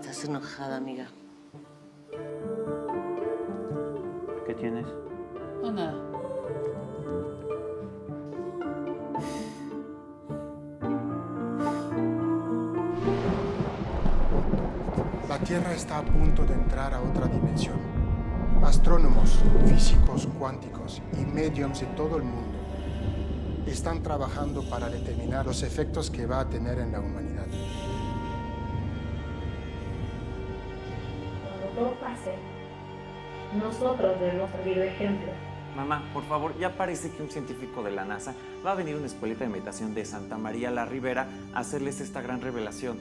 Estás enojada, amiga. ¿Qué tienes? No, nada. La Tierra está a punto de entrar a otra dimensión. Astrónomos, físicos cuánticos y mediums de todo el mundo están trabajando para determinar los efectos que va a tener en la humanidad. Cuando todo pase, nosotros debemos servir de ejemplo. Mamá, por favor, ya parece que un científico de la NASA va a venir a una escuelita de meditación de Santa María la Ribera a hacerles esta gran revelación.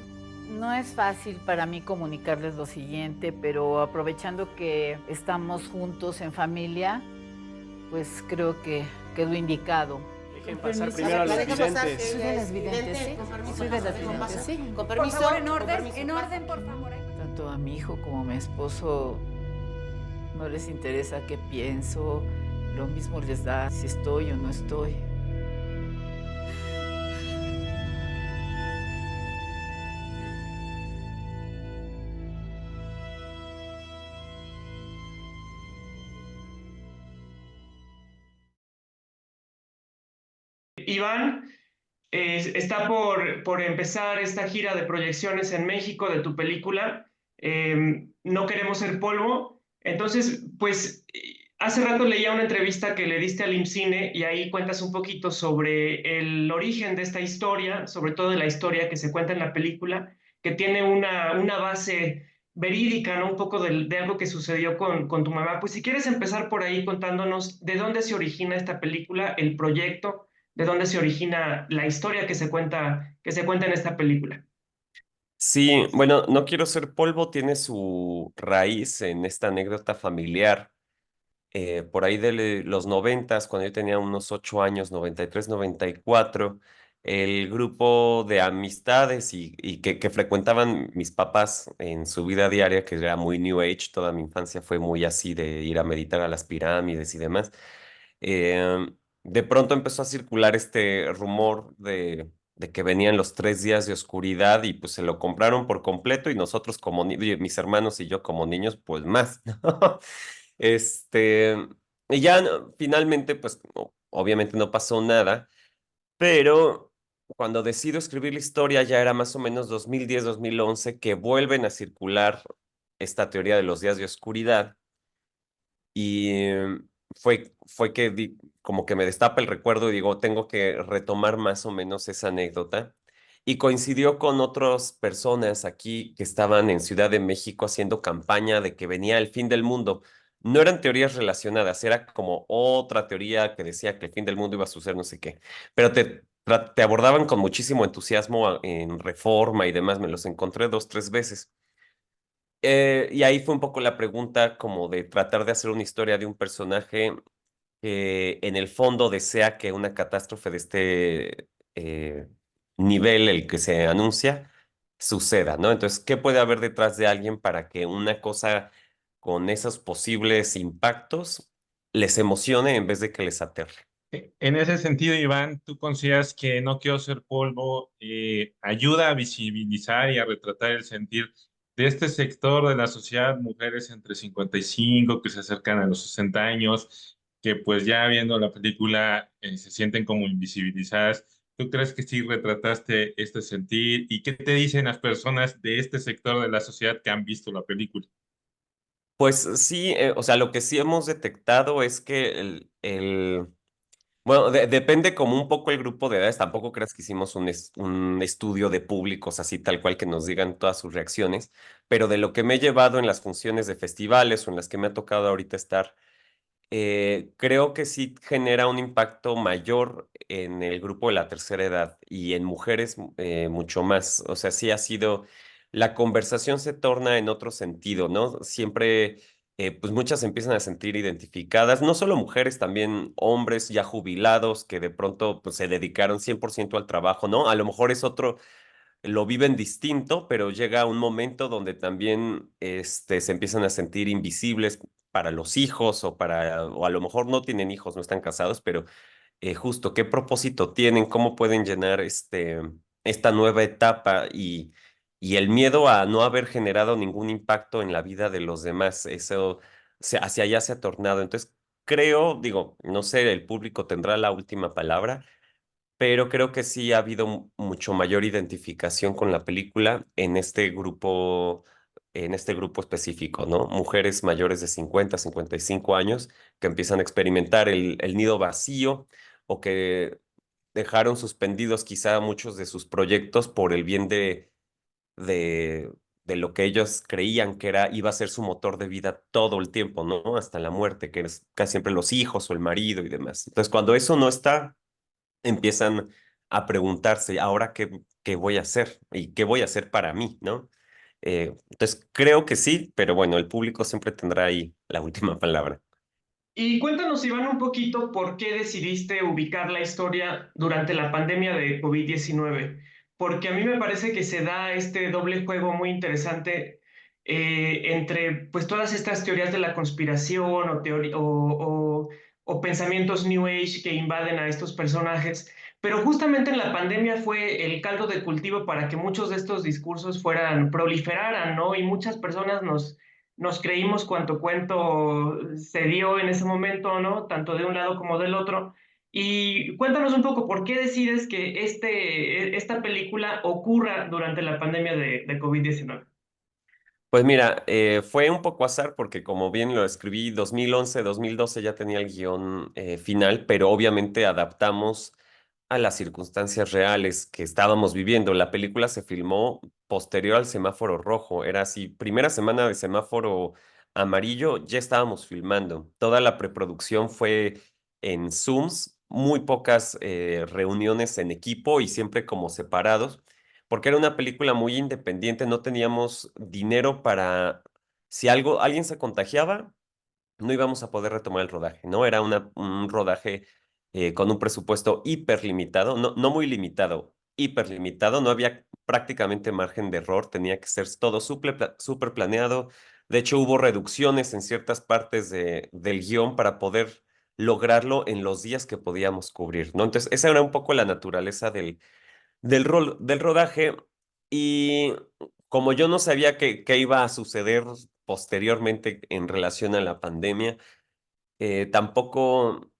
No es fácil para mí comunicarles lo siguiente, pero aprovechando que estamos juntos en familia, pues creo que quedó indicado. Dejen pasar primero a los videntes. Soy de las videntes, sí. Soy de las videntes, sí. Con permiso. Por favor, en orden, por favor. Tanto a mi hijo como a mi esposo no les interesa qué pienso, lo mismo les da si estoy o no estoy. Iván está por empezar esta gira de proyecciones en México de tu película, No queremos ser polvo. Entonces, pues, hace rato leía una entrevista que le diste al IMCINE y ahí cuentas un poquito sobre el origen de esta historia, sobre todo de la historia que se cuenta en la película, que tiene una base verídica, ¿no? Un poco de algo que sucedió con tu mamá. Pues si quieres empezar por ahí contándonos de dónde se origina esta película, el proyecto, de dónde se origina la historia que se cuenta en esta película. Sí, bueno, No quiero ser polvo tiene su raíz en esta anécdota familiar. Por ahí de los noventas, cuando yo tenía unos 8 años, 93, 94, el grupo de amistades y que frecuentaban mis papás en su vida diaria, que era muy New Age, toda mi infancia fue muy así de ir a meditar a las pirámides y demás. De pronto empezó a circular este rumor de que venían los 3 días de oscuridad y pues se lo compraron por completo y nosotros como mis hermanos y yo como niños, pues más, ¿no? Este, y ya finalmente, pues obviamente no pasó nada, pero cuando decido escribir la historia ya era más o menos 2010, 2011 que vuelven a circular esta teoría de los días de oscuridad y fue que como que me destapa el recuerdo y digo, tengo que retomar más o menos esa anécdota. Y coincidió con otras personas aquí que estaban en Ciudad de México haciendo campaña de que venía el fin del mundo. No eran teorías relacionadas, era como otra teoría que decía que el fin del mundo iba a suceder no sé qué, pero te abordaban con muchísimo entusiasmo en Reforma y demás, me los encontré 2, 3 veces. Y ahí fue un poco la pregunta como de tratar de hacer una historia de un personaje que en el fondo desea que una catástrofe de este nivel, el que se anuncia, suceda, ¿no? Entonces, ¿qué puede haber detrás de alguien para que una cosa con esos posibles impactos les emocione en vez de que les aterre? En ese sentido, Iván, ¿tú consideras que No quiero ser polvo ayuda a visibilizar y a retratar el sentir de este sector de la sociedad, mujeres entre 55 que se acercan a los 60 años, que pues ya viendo la película se sienten como invisibilizadas? ¿Tú crees que sí retrataste este sentir? ¿Y qué te dicen las personas de este sector de la sociedad que han visto la película? Pues sí, o sea, lo que sí hemos detectado es que bueno, depende como un poco el grupo de edades. Tampoco creas que hicimos un estudio de públicos así tal cual que nos digan todas sus reacciones, pero de lo que me he llevado en las funciones de festivales o en las que me ha tocado ahorita estar, creo que sí genera un impacto mayor en el grupo de la tercera edad y en mujeres mucho más. O sea, sí ha sido, la conversación se torna en otro sentido, ¿no? Siempre, pues muchas se empiezan a sentir identificadas, no solo mujeres, también hombres ya jubilados que de pronto pues, se dedicaron 100% al trabajo, ¿no? A lo mejor es otro lo viven distinto, pero llega un momento donde también se empiezan a sentir invisibles para los hijos o a lo mejor no tienen hijos, no están casados, pero justo qué propósito tienen, cómo pueden llenar esta nueva etapa y el miedo a no haber generado ningún impacto en la vida de los demás. Eso hacia allá se ha tornado. Entonces, creo, digo, no sé, el público tendrá la última palabra, pero creo que sí ha habido mucho mayor identificación con la película en este grupo específico, ¿no? Mujeres mayores de 55 años que empiezan a experimentar el nido vacío o que dejaron suspendidos quizá muchos de sus proyectos por el bien de, de lo que ellos creían que iba a ser su motor de vida todo el tiempo, ¿no? Hasta la muerte, que es casi siempre los hijos o el marido y demás. Entonces, cuando eso no está, empiezan a preguntarse, ¿ahora qué voy a hacer? ¿Y qué voy a hacer para mí, ¿no? Entonces, creo que sí, pero bueno, el público siempre tendrá ahí la última palabra. Y cuéntanos, Iván, un poquito por qué decidiste ubicar la historia durante la pandemia de COVID-19, porque a mí me parece que se da este doble juego muy interesante entre pues todas estas teorías de la conspiración o pensamientos New Age que invaden a estos personajes, pero justamente en la pandemia fue el caldo de cultivo para que muchos de estos discursos proliferaran, ¿no? Y muchas personas nos creímos cuanto cuento se dio en ese momento, ¿no? Tanto de un lado como del otro. Y cuéntanos un poco, ¿por qué decides que esta película ocurra durante la pandemia de COVID-19? Pues mira, fue un poco azar porque como bien lo escribí 2011, 2012 ya tenía el guión final, pero obviamente adaptamos a las circunstancias reales que estábamos viviendo. La película se filmó posterior al semáforo rojo, era así, primera semana de semáforo amarillo, ya estábamos filmando. Toda la preproducción fue en Zooms, muy pocas reuniones en equipo y siempre como separados porque era una película muy independiente, no teníamos dinero para, si alguien se contagiaba, no íbamos a poder retomar el rodaje, ¿no? Era un rodaje con un presupuesto hiper limitado, no muy limitado, hiper limitado, no había prácticamente margen de error, tenía que ser todo súper planeado. De hecho, hubo reducciones en ciertas partes del guión para poder lograrlo en los días que podíamos cubrir, ¿no? Entonces, esa era un poco la naturaleza del rodaje y como yo no sabía qué iba a suceder posteriormente en relación a la pandemia, tampoco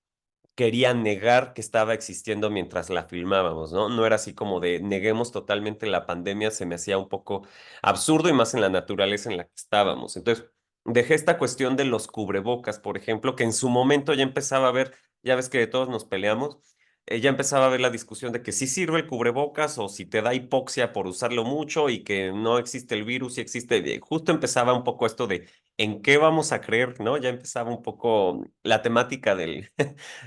quería negar que estaba existiendo mientras la filmábamos, ¿no? No era así como de neguemos totalmente la pandemia, se me hacía un poco absurdo y más en la naturaleza en la que estábamos. Entonces, dejé esta cuestión de los cubrebocas, por ejemplo, que en su momento ya empezaba a ver, ya ves que de todos nos peleamos, ya empezaba a ver la discusión de que sí sirve el cubrebocas o si te da hipoxia por usarlo mucho y que no existe el virus y existe, justo empezaba un poco esto de en qué vamos a creer, ¿no? Ya empezaba un poco la temática del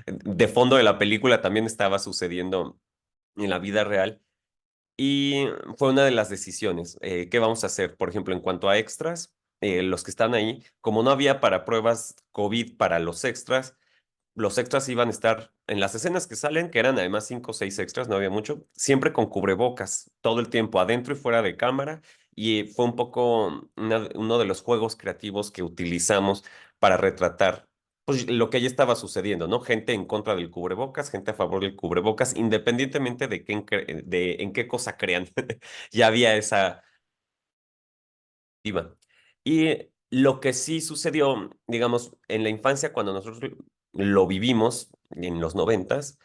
de fondo de la película también estaba sucediendo en la vida real y fue una de las decisiones. ¿Qué vamos a hacer? Por ejemplo, en cuanto a extras, los que están ahí, como no había para pruebas COVID para los extras iban a estar en las escenas que salen, que eran además 5 o 6 extras, no había mucho, siempre con cubrebocas, todo el tiempo, adentro y fuera de cámara, y fue un poco uno de los juegos creativos que utilizamos para retratar pues, lo que ya estaba sucediendo, ¿no? Gente en contra del cubrebocas, gente a favor del cubrebocas, independientemente de en qué cosa crean. Ya había esa iba. Y lo que sí sucedió, digamos, en la infancia, cuando nosotros lo vivimos, en los 90s,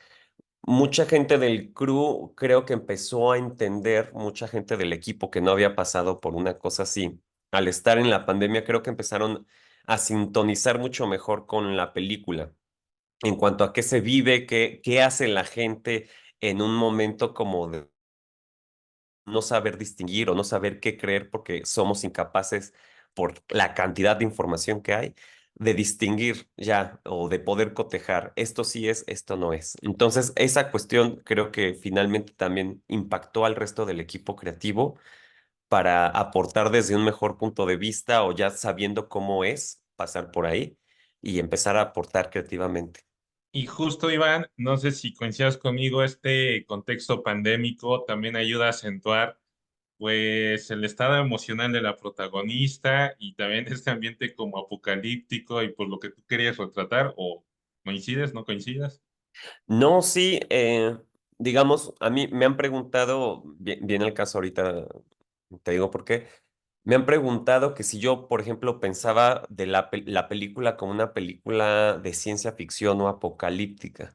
mucha gente del crew creo que empezó a entender, mucha gente del equipo que no había pasado por una cosa así. Al estar en la pandemia, creo que empezaron a sintonizar mucho mejor con la película en cuanto a qué se vive, qué hace la gente en un momento como de no saber distinguir o no saber qué creer porque somos incapaces por la cantidad de información que hay, de distinguir ya o de poder cotejar, esto sí es, esto no es. Entonces, esa cuestión creo que finalmente también impactó al resto del equipo creativo para aportar desde un mejor punto de vista o ya sabiendo cómo es pasar por ahí y empezar a aportar creativamente. Y justo, Iván, no sé si coincidas conmigo, este contexto pandémico también ayuda a acentuar pues el estado emocional de la protagonista y también este ambiente como apocalíptico y por lo que tú querías retratar, o coincides, no coincidas. No, sí, digamos, a mí me han preguntado, viene el caso ahorita Te digo por qué. Me han preguntado que si yo, por ejemplo, pensaba de la película como una película de ciencia ficción o apocalíptica.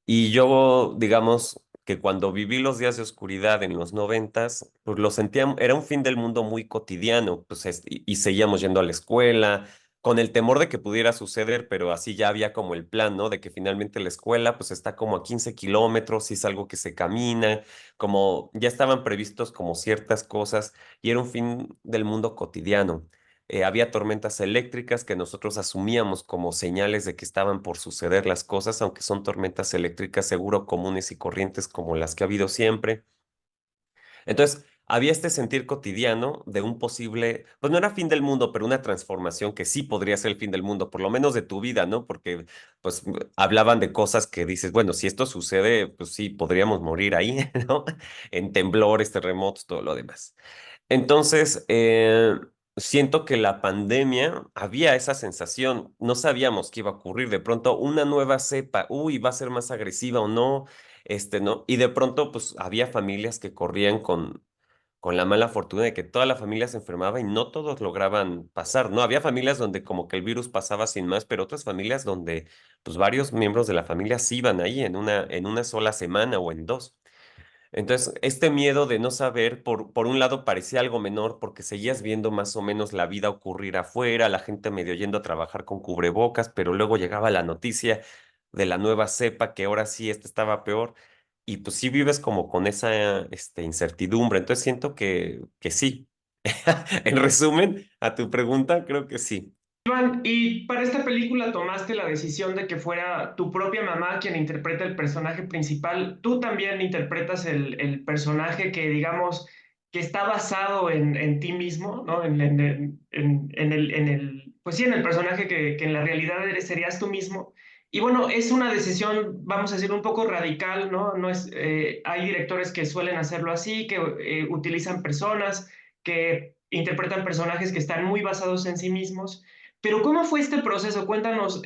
Y yo, digamos, que cuando viví los días de oscuridad en los 90, pues lo sentía, era un fin del mundo muy cotidiano, pues y seguíamos yendo a la escuela, con el temor de que pudiera suceder, pero así ya había como el plan, ¿no? De que finalmente la escuela pues está como a 15 kilómetros, y es algo que se camina, como ya estaban previstos como ciertas cosas, y era un fin del mundo cotidiano. Había tormentas eléctricas que nosotros asumíamos como señales de que estaban por suceder las cosas, aunque son tormentas eléctricas seguro comunes y corrientes como las que ha habido siempre. Entonces, había este sentir cotidiano de un posible, pues no era fin del mundo, pero una transformación que sí podría ser el fin del mundo, por lo menos de tu vida, ¿no? Porque pues hablaban de cosas que dices, bueno, si esto sucede, pues sí, podríamos morir ahí, ¿no? En temblores, terremotos, todo lo demás. Entonces, siento que la pandemia había esa sensación, no sabíamos qué iba a ocurrir, de pronto una nueva cepa, uy, va a ser más agresiva o no, ¿no? Y de pronto, pues había familias que corrían con la mala fortuna de que toda la familia se enfermaba y no todos lograban pasar, ¿no? Había familias donde como que el virus pasaba sin más, pero otras familias donde, pues varios miembros de la familia sí iban ahí en una sola semana o en dos. Entonces, este miedo de no saber, por un lado parecía algo menor porque seguías viendo más o menos la vida ocurrir afuera, la gente medio yendo a trabajar con cubrebocas, pero luego llegaba la noticia de la nueva cepa, que ahora sí, esta estaba peor, y pues sí vives como con esa incertidumbre. Entonces siento que sí. En resumen, a tu pregunta, creo que sí. Iván, y para esta película tomaste la decisión de que fuera tu propia mamá quien interpreta el personaje principal. Tú también interpretas el personaje que, digamos, que está basado en ti mismo, ¿no? Pues sí, en el personaje que en la realidad serías tú mismo. Y bueno, es una decisión, vamos a decir, un poco radical, ¿no? No es, hay directores que suelen hacerlo así, que utilizan personas, que interpretan personajes que están muy basados en sí mismos. Pero ¿cómo fue este proceso? Cuéntanos,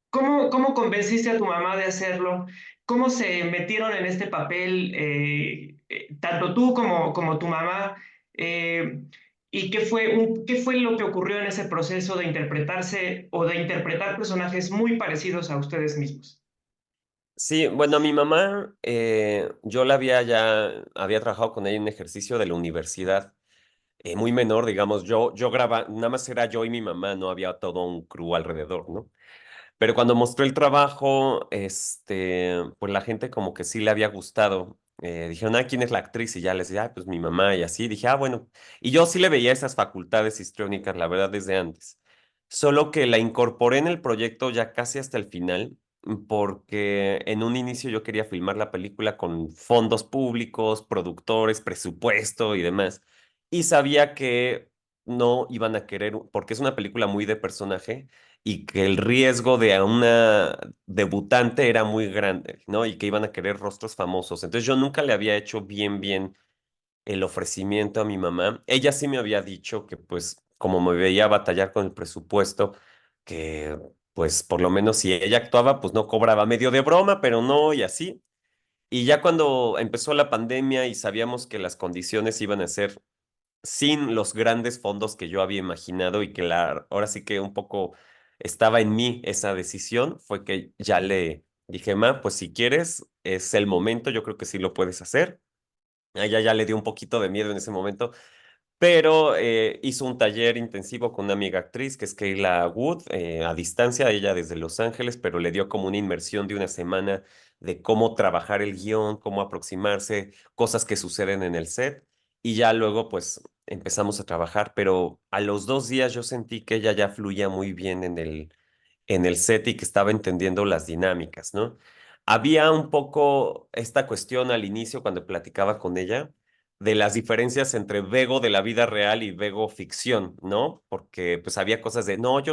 ¿cómo convenciste a tu mamá de hacerlo? ¿Cómo se metieron en este papel, tanto tú como tu mamá? ¿Y qué fue lo que ocurrió en ese proceso de interpretarse o de interpretar personajes muy parecidos a ustedes mismos? Sí, bueno, a mi mamá, yo había trabajado con ella en un ejercicio de la universidad, muy menor, digamos, yo grababa, nada más era yo y mi mamá, no había todo un crew alrededor, ¿no? Pero cuando mostré el trabajo, pues la gente como que sí le había gustado. Dijeron, ¿quién es la actriz? Y ya les decía, pues mi mamá y así. Dije, bueno. Y yo sí le veía esas facultades histriónicas, la verdad, desde antes. Solo que la incorporé en el proyecto ya casi hasta el final, porque en un inicio yo quería filmar la película con fondos públicos, productores, presupuesto y demás. Y sabía que no iban a querer, porque es una película muy de personaje y que el riesgo de a una debutante era muy grande, ¿no? Y que iban a querer rostros famosos. Entonces yo nunca le había hecho bien el ofrecimiento a mi mamá. Ella sí me había dicho que pues como me veía batallar con el presupuesto, que pues por lo menos si ella actuaba, pues no cobraba, medio de broma, pero no y así. Y ya cuando empezó la pandemia y sabíamos que las condiciones iban a ser sin los grandes fondos que yo había imaginado y que ahora sí que un poco estaba en mí esa decisión, fue que ya le dije, ma, pues si quieres, es el momento, yo creo que sí lo puedes hacer. A ella ya le dio un poquito de miedo en ese momento, pero hizo un taller intensivo con una amiga actriz que es Kayla Wood, a distancia, ella desde Los Ángeles, pero le dio como una inmersión de una semana de cómo trabajar el guión, cómo aproximarse, cosas que suceden en el set. Y ya luego pues empezamos a trabajar, pero a los 2 días yo sentí que ella ya fluía muy bien en el set y que estaba entendiendo las dinámicas, ¿no? Había un poco esta cuestión al inicio cuando platicaba con ella de las diferencias entre Vego de la vida real y Vego ficción, ¿no? Porque pues había cosas de, no,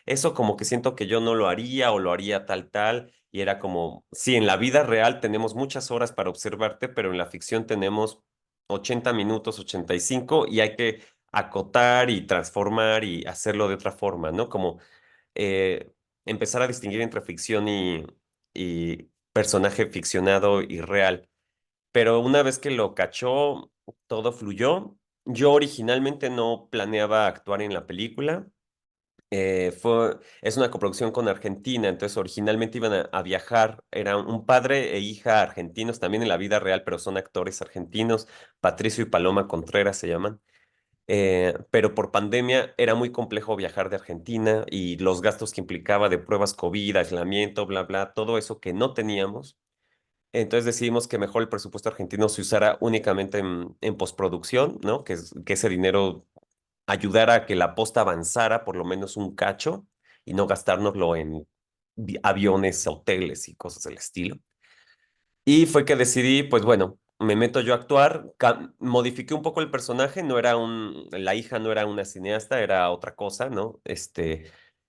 eso como que siento que yo no lo haría o lo haría tal, y era como, sí, en la vida real tenemos muchas horas para observarte, pero en la ficción tenemos 80 minutos, 85, y hay que acotar y transformar y hacerlo de otra forma, ¿no? Como eh, empezar a distinguir entre ficción y personaje ficcionado y real. Pero una vez que lo cachó, todo fluyó yo originalmente no planeaba actuar en la película. Es una coproducción con Argentina, entonces originalmente iban a viajar, eran un padre e hija argentinos también en la vida real, pero son actores argentinos, Patricio y Paloma Contreras se llaman. Pero por pandemia era muy complejo viajar de Argentina y los gastos que implicaba de pruebas COVID, aislamiento, bla, bla, todo eso que no teníamos. Entonces decidimos que mejor el presupuesto argentino se usara únicamente en postproducción, ¿no? Que ese dinero ayudara a que la posta avanzara por lo menos un cacho y no gastárnoslo en aviones, hoteles y cosas del estilo. Y fue que decidí, pues bueno, me meto yo a actuar, modifiqué un poco el personaje, la hija no era una cineasta, era otra cosa, ¿no?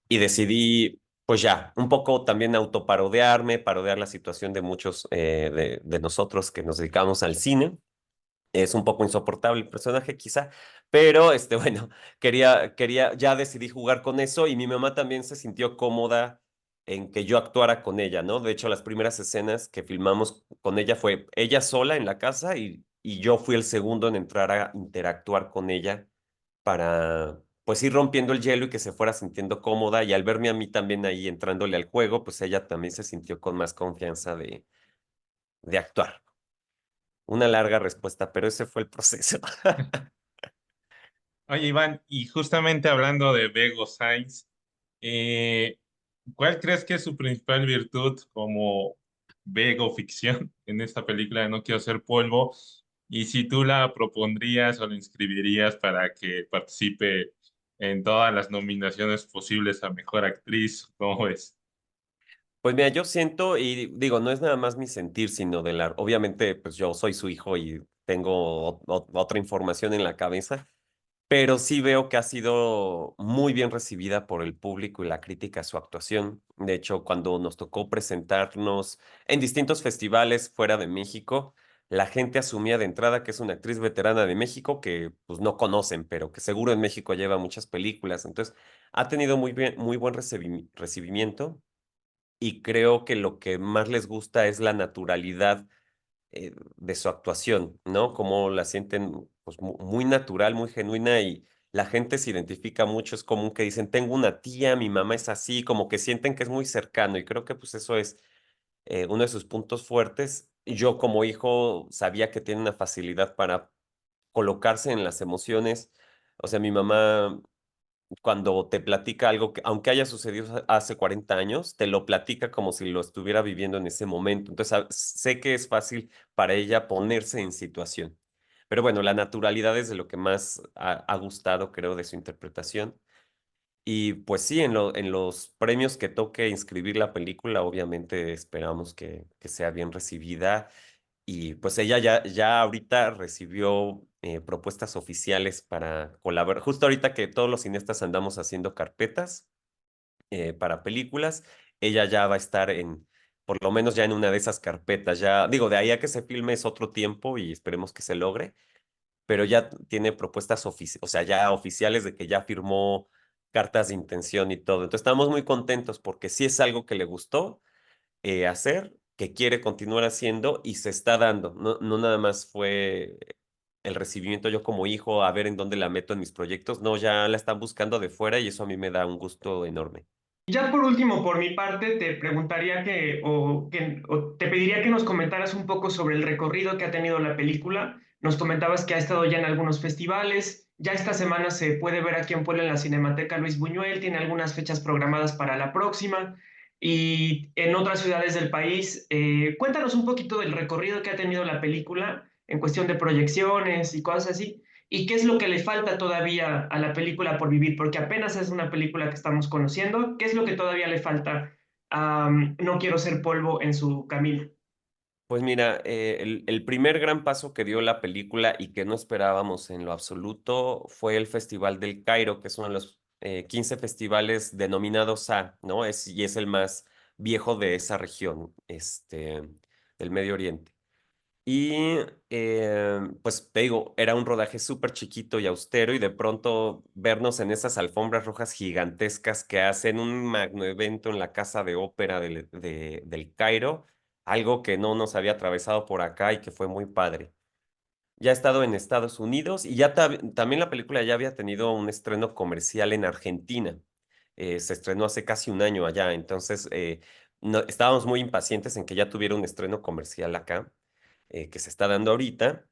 Y decidí, pues ya, un poco también autoparodiarme, parodiar la situación de muchos de nosotros que nos dedicamos al cine. Es un poco insoportable el personaje, quizá, pero bueno, ya decidí jugar con eso y mi mamá también se sintió cómoda en que yo actuara con ella, ¿no? De hecho, las primeras escenas que filmamos con ella fue ella sola en la casa y yo fui el segundo en entrar a interactuar con ella para, pues, ir rompiendo el hielo y que se fuera sintiendo cómoda y al verme a mí también ahí entrándole al juego, pues ella también se sintió con más confianza de actuar. Una larga respuesta, pero ese fue el proceso. Oye, Iván, y justamente hablando de Bego Sainz, eh, ¿cuál crees que es su principal virtud como Bego ficción en esta película de No Quiero Ser Polvo? Y si tú la propondrías o la inscribirías para que participe en todas las nominaciones posibles a Mejor Actriz, ¿cómo ves? Pues mira, yo siento, y digo, no es nada más mi sentir, sino obviamente, pues yo soy su hijo y tengo otra información en la cabeza, pero sí veo que ha sido muy bien recibida por el público y la crítica a su actuación. De hecho, cuando nos tocó presentarnos en distintos festivales fuera de México, la gente asumía de entrada que es una actriz veterana de México que pues no conocen, pero que seguro en México lleva muchas películas. Entonces, ha tenido muy buen recibimiento y creo que lo que más les gusta es la naturalidad de su actuación, ¿no? Como la sienten pues, muy natural, muy genuina y la gente se identifica mucho. Es común que dicen, tengo una tía, mi mamá es así, como que sienten que es muy cercano y creo que pues eso es uno de sus puntos fuertes. Yo como hijo sabía que tiene una facilidad para colocarse en las emociones. O sea, mi mamá cuando te platica algo que, aunque haya sucedido hace 40 años, te lo platica como si lo estuviera viviendo en ese momento. Entonces, sé que es fácil para ella ponerse en situación. Pero bueno, la naturalidad es de lo que más ha gustado, creo, de su interpretación. Y pues sí, en los premios que toque inscribir la película, obviamente esperamos que sea bien recibida y pues ella ya ahorita recibió propuestas oficiales para colaborar. Justo ahorita que todos los cineastas andamos haciendo carpetas para películas, ella ya va a estar por lo menos ya en una de esas carpetas. Ya, digo, de ahí a que se filme es otro tiempo y esperemos que se logre, pero ya tiene propuestas o sea, ya oficiales de que ya firmó cartas de intención y todo. Entonces estamos muy contentos porque sí es algo que le gustó hacer, que quiere continuar haciendo y se está dando. No, no nada más fue el recibimiento yo como hijo, a ver en dónde la meto en mis proyectos. No, ya la están buscando de fuera y eso a mí me da un gusto enorme. Ya por último, por mi parte, te preguntaría o te pediría que nos comentaras un poco sobre el recorrido que ha tenido la película. Nos comentabas que ha estado ya en algunos festivales. Ya esta semana se puede ver aquí en Puebla en la Cinemateca Luis Buñuel. Tiene algunas fechas programadas para la próxima. Y en otras ciudades del país. Cuéntanos un poquito del recorrido que ha tenido la película en cuestión de proyecciones y cosas así. ¿Y qué es lo que le falta todavía a la película por vivir? Porque apenas es una película que estamos conociendo. ¿Qué es lo que todavía le falta a No Quiero Ser Polvo en su camino? Pues mira, el primer gran paso que dio la película y que no esperábamos en lo absoluto fue el Festival del Cairo, que es uno de los 15 festivales denominados ¿no? Y es el más viejo de esa región, del Medio Oriente. Y pues te digo, era un rodaje súper chiquito y austero y de pronto vernos en esas alfombras rojas gigantescas que hacen un magno evento en la Casa de Ópera del Cairo, algo que no nos había atravesado por acá y que fue muy padre. Ya ha estado en Estados Unidos y ya también la película ya había tenido un estreno comercial en Argentina. Se estrenó hace casi un año allá, entonces estábamos muy impacientes en que ya tuviera un estreno comercial acá, que se está dando ahorita,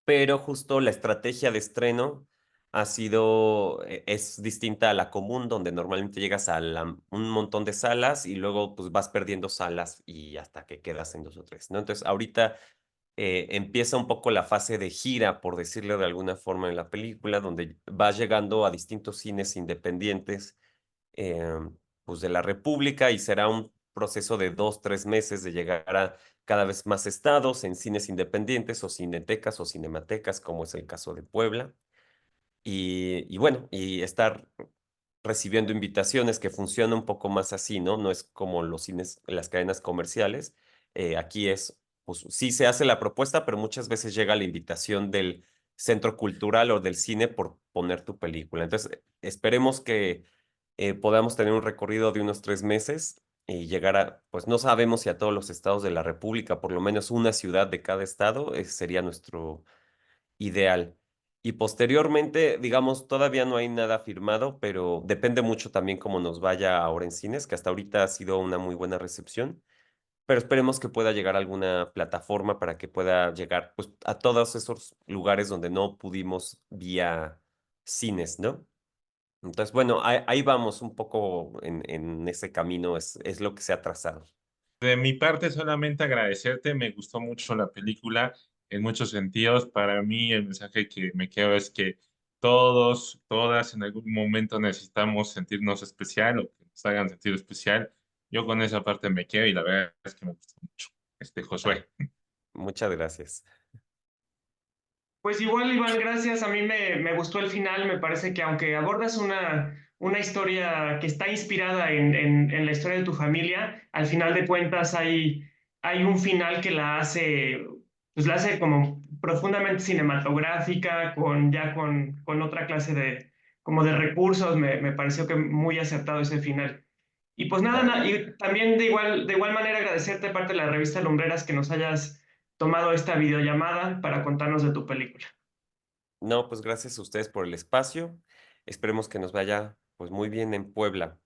pero justo la estrategia de estreno es distinta a la común, donde normalmente llegas a un montón de salas y luego pues vas perdiendo salas y hasta que quedas en 2 o 3, ¿no? Entonces ahorita empieza un poco la fase de gira, por decirlo de alguna forma, en la película, donde vas llegando a distintos cines independientes, eh, pues de la República, y será un proceso de 2, 3 meses de llegar a cada vez más estados en cines independientes o cinetecas o cinematecas, como es el caso de Puebla. Y bueno, y estar recibiendo invitaciones, que funciona un poco más así, ¿no? No es como los cines, las cadenas comerciales. Aquí pues sí se hace la propuesta, pero muchas veces llega la invitación del centro cultural o del cine por poner tu película. Entonces, esperemos que podamos tener un recorrido de unos 3 meses y llegar pues no sabemos si a todos los estados de la República, por lo menos una ciudad de cada estado, sería nuestro ideal. Y posteriormente, digamos, todavía no hay nada firmado, pero depende mucho también cómo nos vaya ahora en cines, que hasta ahorita ha sido una muy buena recepción, pero esperemos que pueda llegar a alguna plataforma para que pueda llegar pues, a todos esos lugares donde no pudimos vía cines, ¿no? Entonces, bueno, ahí vamos un poco en ese camino, es lo que se ha trazado. De mi parte, solamente agradecerte. Me gustó mucho la película en muchos sentidos. Para mí, el mensaje que me quedo es que todos, todas, en algún momento necesitamos sentirnos especial o que nos hagan sentir especial. Yo con esa parte me quedo y la verdad es que me gustó mucho. Ay, Josué. muchas gracias. Pues igual, Iván, gracias. A mí me gustó el final. Me parece que aunque abordas una historia que está inspirada en la historia de tu familia, al final de cuentas hay un final que pues la hace como profundamente cinematográfica, con otra clase como de recursos. Me pareció que muy acertado ese final. Y pues nada, Ah, y también de igual manera agradecerte parte de la revista Lumbreras que nos hayas tomado esta videollamada para contarnos de tu película. no, pues gracias a ustedes por el espacio. Esperemos que nos vaya pues muy bien en Puebla.